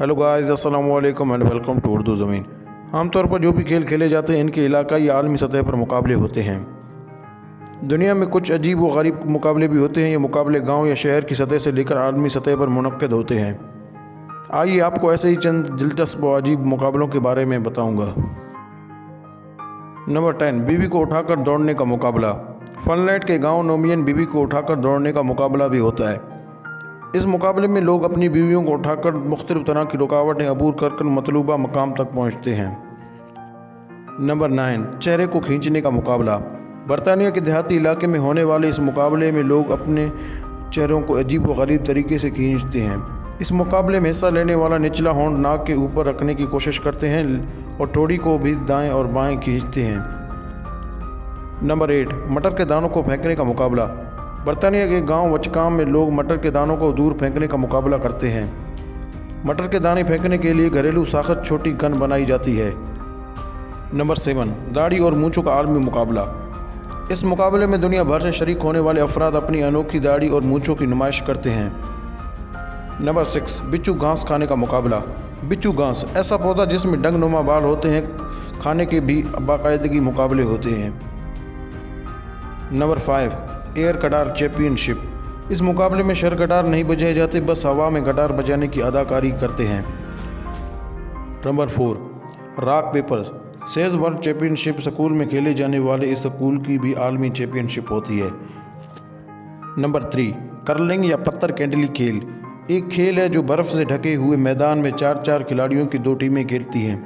Hello guys, अस्सलाम वालेकुम and welcome to Urdu ज़मीन। आमतौर पर जो भी खेल खेले जाते हैं इनके इलाकाई या आलमी सतह पर मुकाबले होते हैं। दुनिया में कुछ अजीब व गरीब मुकाबले भी होते हैं। ये मुकाबले गांव या शहर की सतह से लेकर आलमी सतह पर मुनक्किद होते हैं। आइए आपको ऐसे ही चंद दिलचस्प व अजीब मुकाबलों के बारे में बताऊँगा। नंबर 10, बीवी को उठाकर दौड़ने का मुकाबला। फिनलैंड के गाँव नोमियन बीवी को उठाकर दौड़ने का मुकाबला भी होता है। इस मुकाबले में लोग अपनी बीवियों को उठाकर मुख्तलिफ तरह की रुकावटें अबूर कर मतलूबा मकाम तक पहुँचते हैं। नंबर 9, चेहरे को खींचने का मुकाबला। बरतानिया के देहाती इलाके में होने वाले इस मुकाबले में लोग अपने चेहरों को अजीब व गरीब तरीके से खींचते हैं। इस मुकाबले में हिस्सा लेने वाला निचला होंठ नाक के ऊपर रखने की कोशिश करते हैं और ठोड़ी को भी दाएं और बाएं खींचते हैं। नंबर 8, मटर के दानों को फेंकने का मुकाबला। बरतानिया के गांव वचकाम में लोग मटर के दानों को दूर फेंकने का मुकाबला करते हैं। मटर के दाने फेंकने के लिए घरेलू साख्त छोटी गन बनाई जाती है। नंबर 7, दाढ़ी और मूंछों का आलमी मुकाबला। इस मुकाबले में दुनिया भर से शरीक होने वाले अफराद अपनी अनोखी दाढ़ी और मूंछों की नुमाइश करते हैं। नंबर 6, बिच्छू घास खाने का मुकाबला। बिच्छू घास ऐसा पौधा जिसमें डंगनुमा बाल होते हैं, खाने के भी बाकायदगी मुकाबले होते हैं। नंबर 5, एयर कटार चैंपियनशिप। इस मुकाबले में शर कटार नहीं बजाए जाते, बस हवा में कटार बजाने की अदाकारी करते हैं। Number 4, rock paper says world championship. School में खेले जाने वाले इस स्कूल की भी आलमी चैंपियनशिप होती है। नंबर 3, कर्लिंग या पत्थर कैंडली खेल। एक खेल है जो बर्फ़ से ढके हुए मैदान में 4-4 खिलाड़ियों की 2 टीमें खेलती हैं।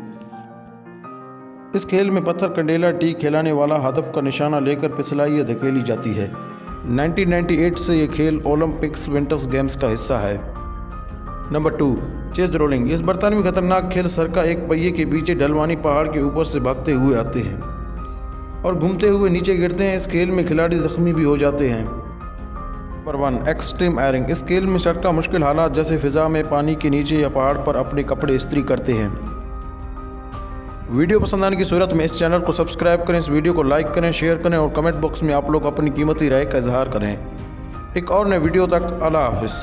इस खेल में पत्थर कंडेला टी खिलाने वाला हदफ का निशाना लेकर फिसलाई या धकेली जाती है। 1998 से ये खेल ओलंपिक्स विंटर्स गेम्स का हिस्सा है। Number 2, chase rolling. इस बरतानवी खतरनाक खेल सरका एक पहिए के पीछे ढलवानी पहाड़ के ऊपर से भागते हुए आते हैं और घूमते हुए नीचे गिरते हैं। इस खेल में खिलाड़ी जख्मी भी हो जाते हैं। Number 1, extreme ironing. इस खेल में सरका मुश्किल हालात जैसे फिजा में, पानी के नीचे या पहाड़ पर अपने कपड़े इस्त्री करते हैं। वीडियो पसंद आने की सूरत में इस चैनल को सब्सक्राइब करें, इस वीडियो को लाइक करें, शेयर करें और कमेंट बॉक्स में आप लोग अपनी कीमती राय का इजहार करें। एक और नए वीडियो तक अल्लाह हाफिज़।